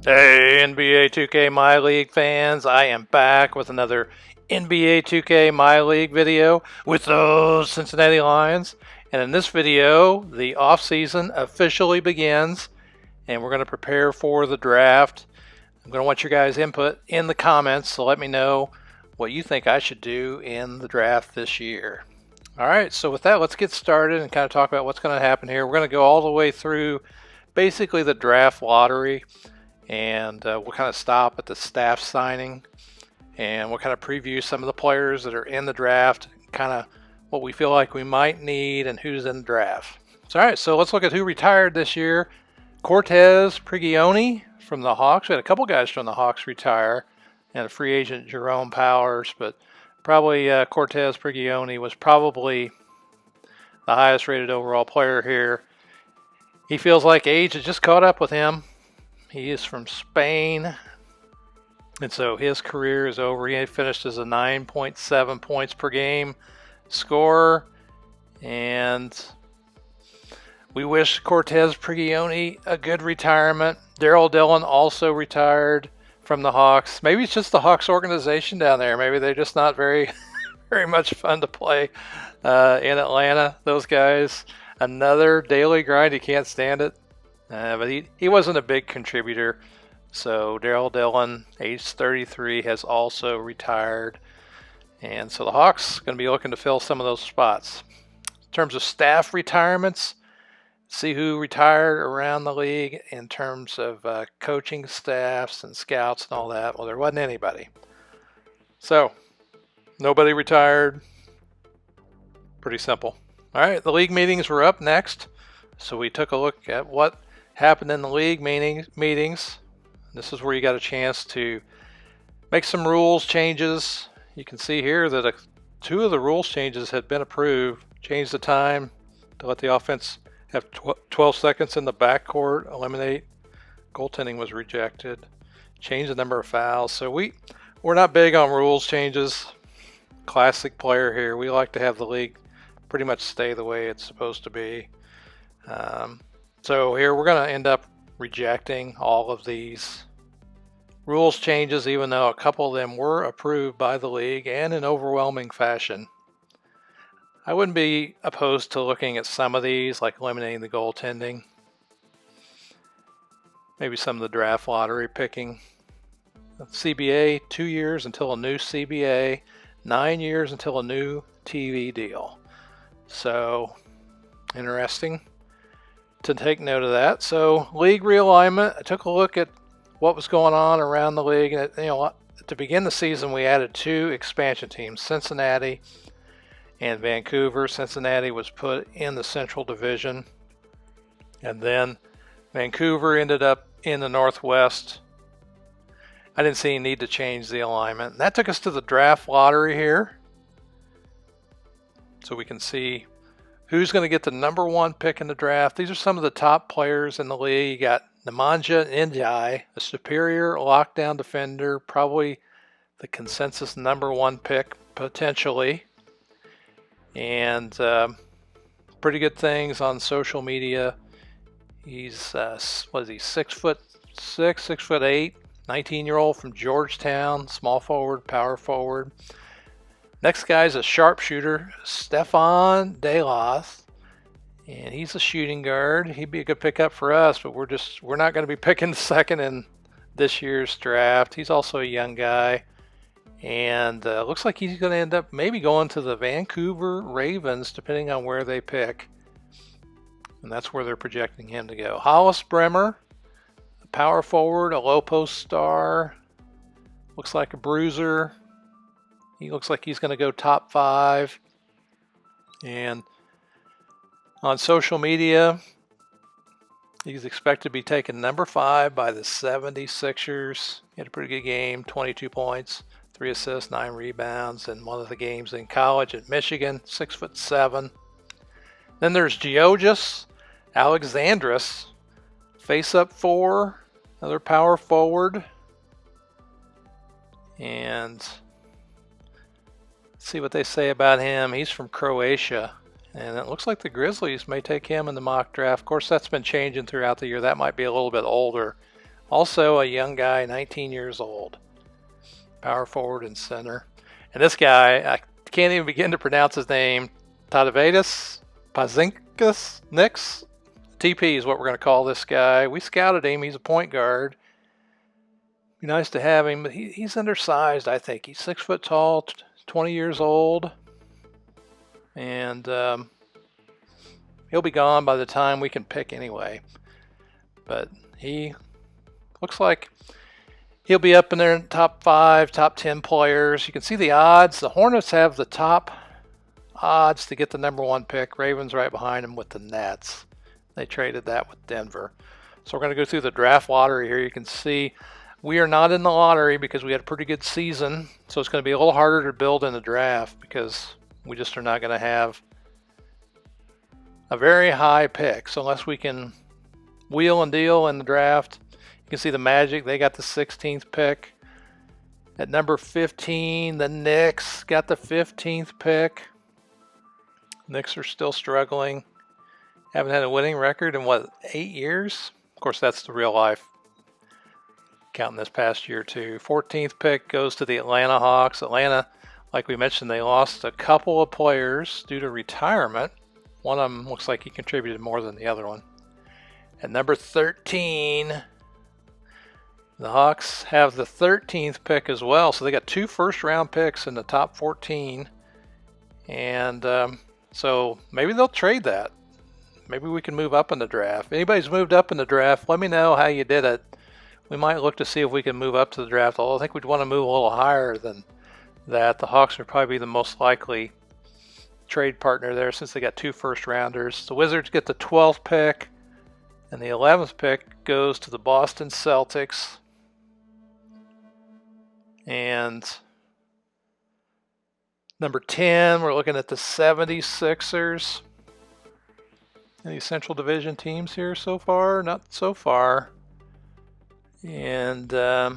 Hey, NBA 2K MyLeague fans, I am back with another NBA 2K MyLeague video with those Cincinnati Lions. And in this video, the offseason officially begins, and we're going to prepare for the draft. I'm going to want your guys' input in the comments, so let me know what you think I should do in the draft this year. All right, so with that, let's get started and kind of talk about what's going to happen here. We're going to go all the way through basically the draft lottery. And we'll kind of stop at the staff signing, and we'll kind of preview some of the players that are in the draft, kind of what we feel like we might need and who's in the draft. So, all right, so let's look at who retired this year. Cortez Prigioni from the Hawks. We had a couple guys from the Hawks retire, and a free agent Jerome Powers, but probably Cortez Prigioni was probably the highest rated overall player here. He feels like age has just caught up with him. He is from Spain, and so his career is over. He finished as a 9.7 points per game scorer, and we wish Cortez Prigioni a good retirement. Daryl Dillon also retired from the Hawks. Maybe it's just the Hawks organization down there. Maybe they're just not very, very much fun to play in Atlanta, those guys. Another daily grind. He can't stand it. But he wasn't a big contributor. So Daryl Dillon, age 33, has also retired. And so the Hawks are going to be looking to fill some of those spots. In terms of staff retirements, see who retired around the league in terms of coaching staffs and scouts and all that. Well, there wasn't anybody. So nobody retired. Pretty simple. All right, the league meetings were up next. So we took a look at what happened in the league meetings. This is where you got a chance to make some rules changes. You can see here that two of the rules changes had been approved. Change the time to let the offense have 12 seconds in the backcourt. Eliminate goaltending was rejected. Change the number of fouls. So we're not big on rules changes. Classic player here. We like to have the league pretty much stay the way it's supposed to be. So here we're going to end up rejecting all of these rules changes, even though a couple of them were approved by the league and in overwhelming fashion. I wouldn't be opposed to looking at some of these, like eliminating the goaltending. Maybe some of the draft lottery picking. CBA, 2 years until a new CBA, 9 years until a new TV deal. So, interesting to take note of that. So, league realignment. I took a look at what was going on around the league, and to begin the season, we added 2 expansion teams: Cincinnati and Vancouver. Cincinnati was put in the Central Division, and then Vancouver ended up in the Northwest. I didn't see any need to change the alignment. And that took us to the draft lottery here, so we can see who's going to get the number 1 pick in the draft. These are some of the top players in the league. You got Nemanja Ndiaye, a superior lockdown defender, probably the consensus number 1 pick potentially. And pretty good things on social media. He's 6'6", 6'8", 19-year-old from Georgetown, small forward, power forward. Next guy's a sharpshooter, Stefan Delas, and he's a shooting guard. He'd be a good pickup for us, but we're not going to be picking second in this year's draft. He's also a young guy, and looks like he's going to end up maybe going to the Vancouver Ravens, depending on where they pick, and that's where they're projecting him to go. Hollis Bremer, a power forward, a low post star, looks like a bruiser. He looks like he's going to go top 5. And on social media, he's expected to be taken number 5 by the 76ers. He had a pretty good game, 22 points, 3 assists, 9 rebounds in one of the games in college at Michigan, 6'7". Then there's Georgios Alexandris, face-up 4, another power forward. And see what they say about him. He's from Croatia, and it looks like the Grizzlies may take him in the mock draft. Of course, that's been changing throughout the year. That might be a little bit older Also a young guy, 19 years old. Power forward and center. And this guy, I can't even begin to pronounce his name. Tadavadis Pazinkas Nix. TP is what we're going to call this guy. We scouted him. He's a point guard. Be nice to have him, but he's undersized, I think. He's 6 foot tall, 20 years old. And he'll be gone by the time we can pick anyway. But he looks like he'll be up in their top 5, top 10 players. You can see the odds. The Hornets have the top odds to get the number 1 pick. Ravens right behind them with the Nets. They traded that with Denver. So we're going to go through the draft lottery here. You can see we are not in the lottery because we had a pretty good season. So it's going to be a little harder to build in the draft because we just are not going to have a very high pick. So unless we can wheel and deal in the draft. You can see the Magic, they got the 16th pick. At number 15, the Knicks got the 15th pick. Knicks are still struggling. Haven't had a winning record in, 8 years? Of course, that's the real life. Counting this past year, too. 14th pick goes to the Atlanta Hawks. Atlanta, like we mentioned, they lost a couple of players due to retirement. One of them looks like he contributed more than the other one. At number 13, the Hawks have the 13th pick as well. So they got 2 first-round picks in the top 14. And so maybe they'll trade that. Maybe we can move up in the draft. If anybody's moved up in the draft, let me know how you did it. We might look to see if we can move up to the draft. Although I think we'd want to move a little higher than that. The Hawks would probably be the most likely trade partner there since they got 2 first-rounders. The Wizards get the 12th pick. And the 11th pick goes to the Boston Celtics. And number 10, we're looking at the 76ers. Any Central Division teams here so far? Not so far. And so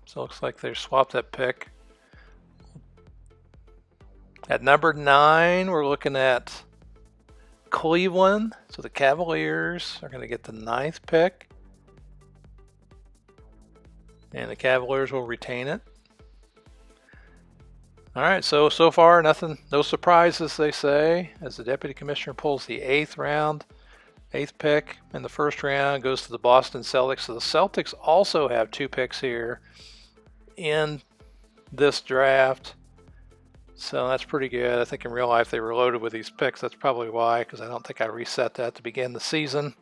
it looks like they swapped that pick. At number 9, we're looking at Cleveland. So the Cavaliers are going to get the 9th pick. And the Cavaliers will retain it. All right, so far nothing, no surprises, they say, as the deputy commissioner pulls the 8th pick in the first round, goes to the Boston Celtics. So the Celtics also have 2 picks here in this draft. So that's pretty good. I think in real life they were loaded with these picks. That's probably why, because I don't think I reset that to begin the season.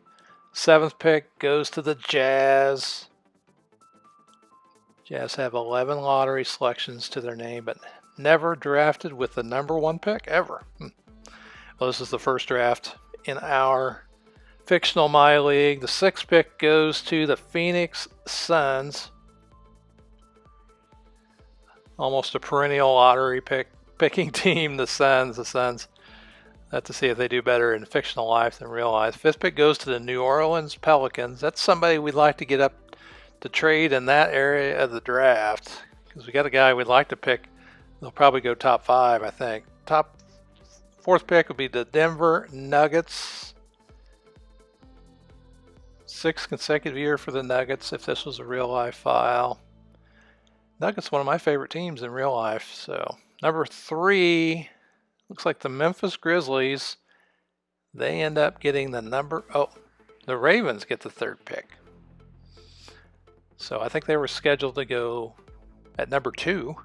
7th pick goes to the Jazz. Jazz have 11 lottery selections to their name, but never drafted with the number 1 pick ever. Well, this is the first draft in our fictional MyLeague. The 6th pick goes to the Phoenix Suns. Almost a perennial lottery picking team, the Suns. The Suns have to see if they do better in fictional life than real life. 5th pick goes to the New Orleans Pelicans. That's somebody we'd like to get up to trade in that area of the draft because we got a guy we'd like to pick. They'll probably go top 5, I think. Top 4th pick would be the Denver Nuggets. 6th consecutive year for the Nuggets if this was a real life file. Nuggets, one of my favorite teams in real life. So number 3, looks like the Memphis Grizzlies. They end up getting the Ravens get the 3rd pick. So I think they were scheduled to go at number 2.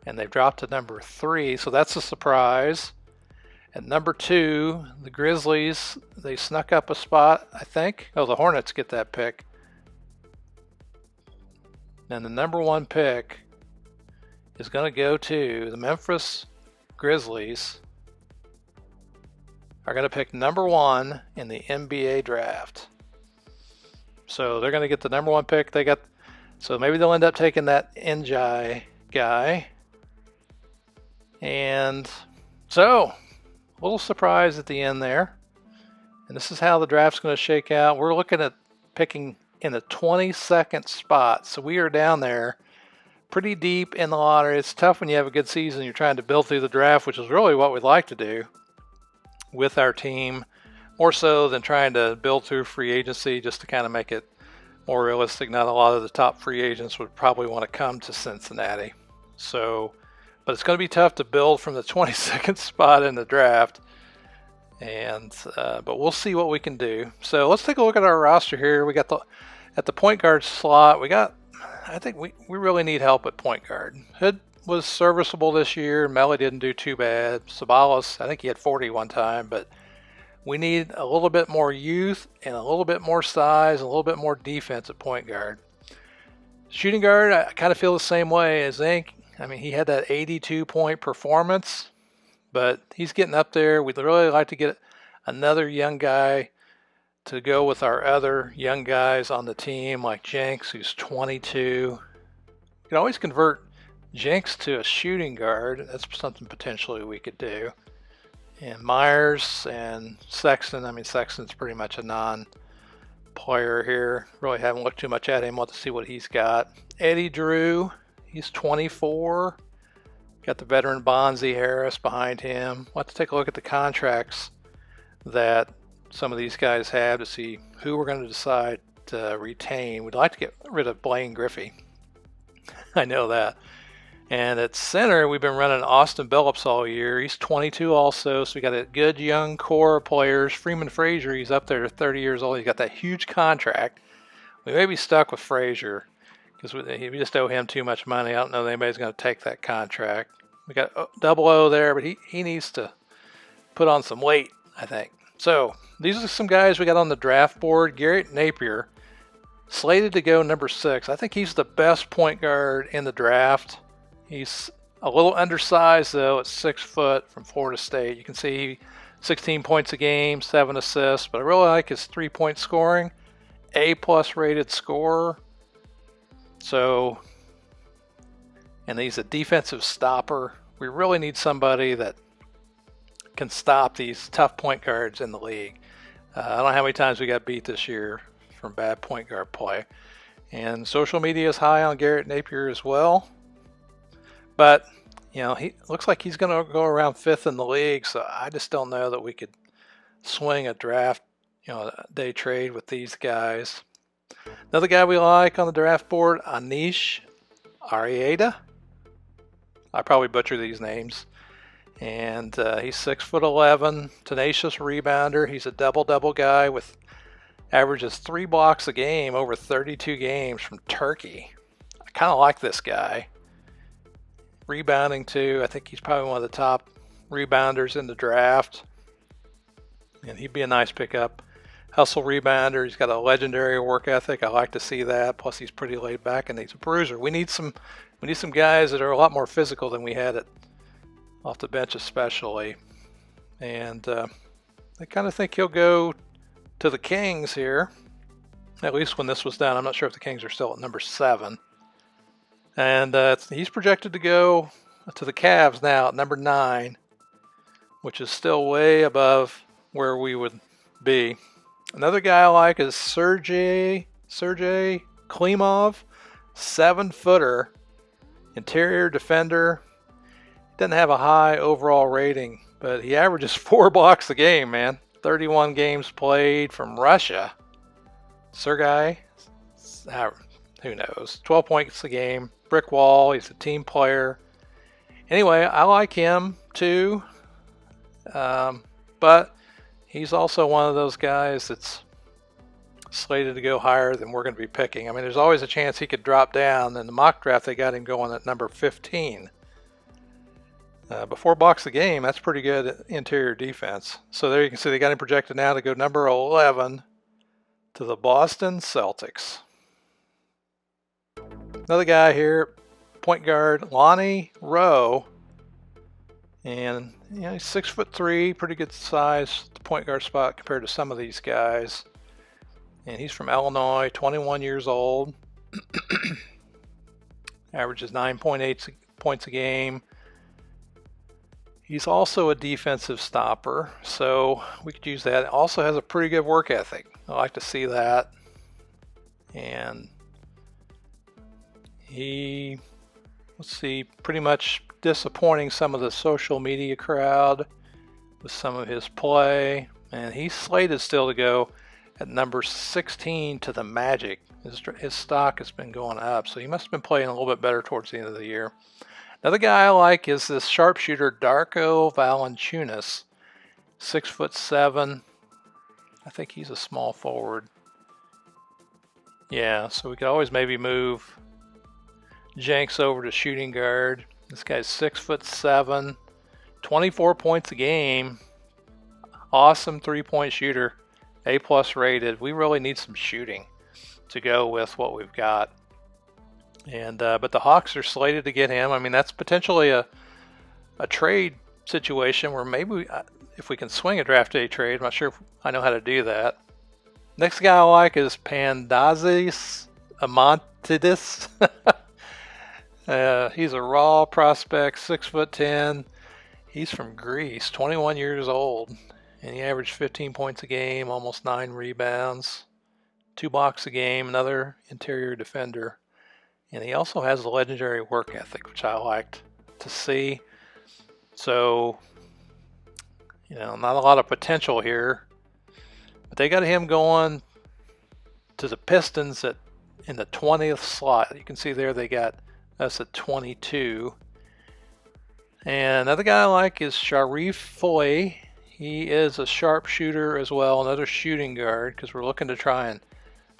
And they've dropped to number 3, so that's a surprise. At number 2, the Grizzlies, they snuck up a spot, I think. Oh, the Hornets get that pick. And the number 1 pick is going to go to the Memphis Grizzlies. Are going to pick number 1 in the NBA draft. So they're going to get the number 1 pick. So maybe they'll end up taking that Njai guy. And so, a little surprise at the end there. And this is how the draft's going to shake out. We're looking at picking in the 22nd spot. So we are down there pretty deep in the lottery. It's tough when you have a good season. You're trying to build through the draft, which is really what we'd like to do with our team. More so than trying to build through free agency just to kind of make it more realistic. Not a lot of the top free agents would probably want to come to Cincinnati. So, but it's going to be tough to build from the 22nd spot in the draft. And but we'll see what we can do. So let's take a look at our roster here. We got at the point guard slot. I think we really need help at point guard. Hood was serviceable this year. Melly didn't do too bad. Sabalas, I think he had 40 one time, but we need a little bit more youth and a little bit more size and a little bit more defense at point guard. Shooting guard, I kind of feel the same way as Zink. I mean, he had that 82-point performance, but he's getting up there. We'd really like to get another young guy to go with our other young guys on the team, like Jenks, who's 22. You can always convert Jenks to a shooting guard. That's something potentially we could do. And Myers and Sexton. I mean, Sexton's pretty much a non-player here. Really haven't looked too much at him. Want to see what he's got. Eddie Drew, he's 24. Got the veteran Bonzi Harris behind him. We'll have to take a look at the contracts that some of these guys have to see who we're going to decide to retain. We'd like to get rid of Blaine Griffey. I know that. And at center, we've been running Austin Billups all year. He's 22 also, so we got a good young core of players. Freeman Frazier, he's up there, 30 years old. He's got that huge contract. We may be stuck with Frazier because we just owe him too much money. I don't know that anybody's going to take that contract. We got Double O there, but he needs to put on some weight, I think. So these are some guys we got on the draft board. Garrett Napier, slated to go number 6. I think he's the best point guard in the draft. He's a little undersized, though, at 6 foot from Florida State. You can see 16 points a game, 7 assists, but I really like his 3-point scoring. A-plus rated scorer. So, and he's a defensive stopper. We really need somebody that can stop these tough point guards in the league. I don't know how many times we got beat this year from bad point guard play. And social media is high on Garrett Napier as well. But, you know, he looks like he's going to go around 5th in the league, so I just don't know that we could swing a draft, day trade with these guys. Another guy we like on the draft board, Anish Arieta. I probably butcher these names. And he's 6'11", tenacious rebounder. He's a double-double guy with averages 3 blocks a game over 32 games from Turkey. I kind of like this guy. Rebounding too. I think he's probably one of the top rebounders in the draft. And he'd be a nice pickup. Hustle rebounder. He's got a legendary work ethic. I like to see that. Plus he's pretty laid back and he's a bruiser. We need some guys that are a lot more physical than we had off the bench especially. And I kind of think he'll go to the Kings here. At least when this was done. I'm not sure if the Kings are still at number 7. And he's projected to go to the Cavs now at number 9, which is still way above where we would be. Another guy I like is Sergey Klimov, 7-footer, interior defender. Doesn't have a high overall rating, but he averages 4 blocks a game, man. 31 games played from Russia. Sergey, who knows? 12 points a game, brick wall. He's a team player. Anyway, I like him too, but he's also one of those guys that's slated to go higher than we're going to be picking. I mean, there's always a chance he could drop down. In the mock draft, they got him going at number 15. But 4 blocks a game, that's pretty good interior defense. So there you can see they got him projected now to go number 11 to the Boston Celtics. Another guy here, point guard Lonnie Rowe. And he's 6'3", pretty good size at the point guard spot compared to some of these guys. And he's from Illinois, 21 years old. Averages 9.8 points a game. He's also a defensive stopper, so we could use that. Also has a pretty good work ethic. I like to see that. And he, pretty much disappointing some of the social media crowd with some of his play. And he's slated still to go at number 16 to the Magic. His stock has been going up, so he must have been playing a little bit better towards the end of the year. Another guy I like is this sharpshooter Darko Valanciunas, 6'7". I think he's a small forward. Yeah, so we could always maybe move Jenks over to shooting guard. This guy's 6'7", 24 points a game. Awesome three-point shooter, A+ rated. We really need some shooting to go with what we've got. And but the Hawks are slated to get him. I mean, that's potentially a trade situation where maybe if we can swing a draft day trade. I'm not sure if I know how to do that. Next guy I like is Pandazis Amantidis. He's a raw prospect, 6'10". He's from Greece, 21 years old, and he averaged 15 points a game, almost 9 rebounds, 2 blocks a game, another interior defender. And he also has a legendary work ethic, which I liked to see. So, you know, not a lot of potential here. But they got him going to the Pistons in the 20th slot. You can see there they got us at 22. And another guy I like is Sharif Foy. He is a sharpshooter as well, another shooting guard, because we're looking to try and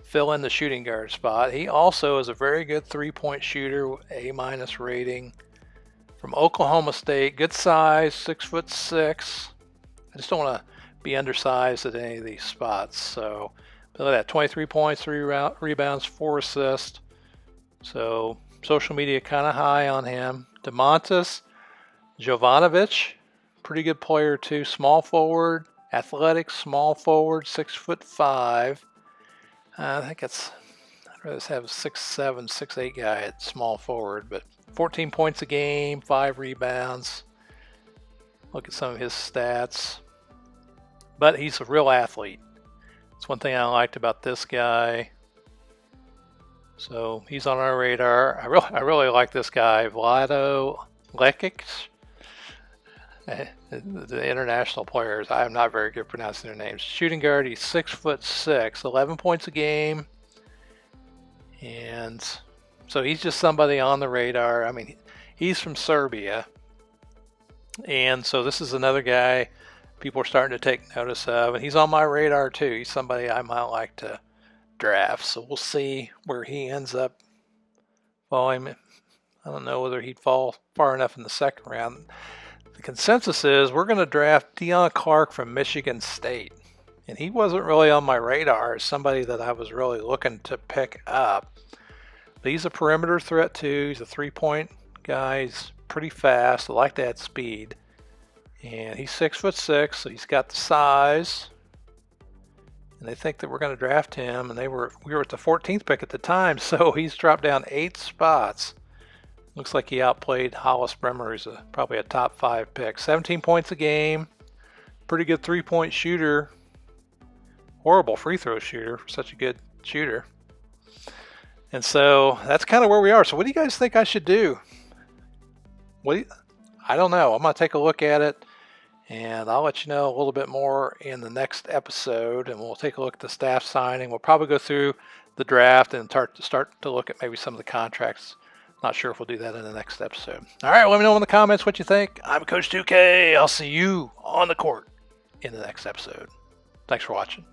fill in the shooting guard spot. He also is a very good three-point shooter, A- rating, from Oklahoma State. Good size, 6'6". I just don't want to be undersized at any of these spots. So look at that, 23 points, 3 rebounds, 4 assists. So social media kind of high on him. Domantas Jovanovic, pretty good player too. Small forward, athletic small forward, 6'5". I think I'd rather have a 6'7", 6'8" guy at small forward, but 14 points a game, 5 rebounds. Look at some of his stats. But he's a real athlete. That's one thing I liked about this guy. So he's on our radar. I really like this guy, Vlado Lekic. The international players, I am not very good pronouncing their names. Shooting guard, he's 6'6", 11 points a game. And so he's just somebody on the radar. I mean, he's from Serbia. And so this is another guy people are starting to take notice of. And he's on my radar too. He's somebody I might like to draft. So we'll see where he ends up falling. I don't know whether he'd fall far enough in the second round. The consensus is we're going to draft Deion Clark from Michigan State. And he wasn't really on my radar as somebody that I was really looking to pick up. But he's a perimeter threat too. He's a three-point guy. He's pretty fast. I like that speed. And he's 6'6", so he's got the size. And they think that we're going to draft him. And we were at the 14th pick at the time, so he's dropped down 8 spots. Looks like he outplayed Hollis Bremer, who's probably a top 5 pick. 17 points a game. Pretty good three-point shooter. Horrible free throw shooter for such a good shooter. And so that's kind of where we are. So what do you guys think I should do? I don't know. I'm going to take a look at it, and I'll let you know a little bit more in the next episode, and we'll take a look at the staff signing. We'll probably go through the draft and start to look at maybe some of the contracts. Not sure if we'll do that in the next episode. All right, let me know in the comments what you think. I'm Coach 2K. I'll see you on the court in the next episode. Thanks for watching.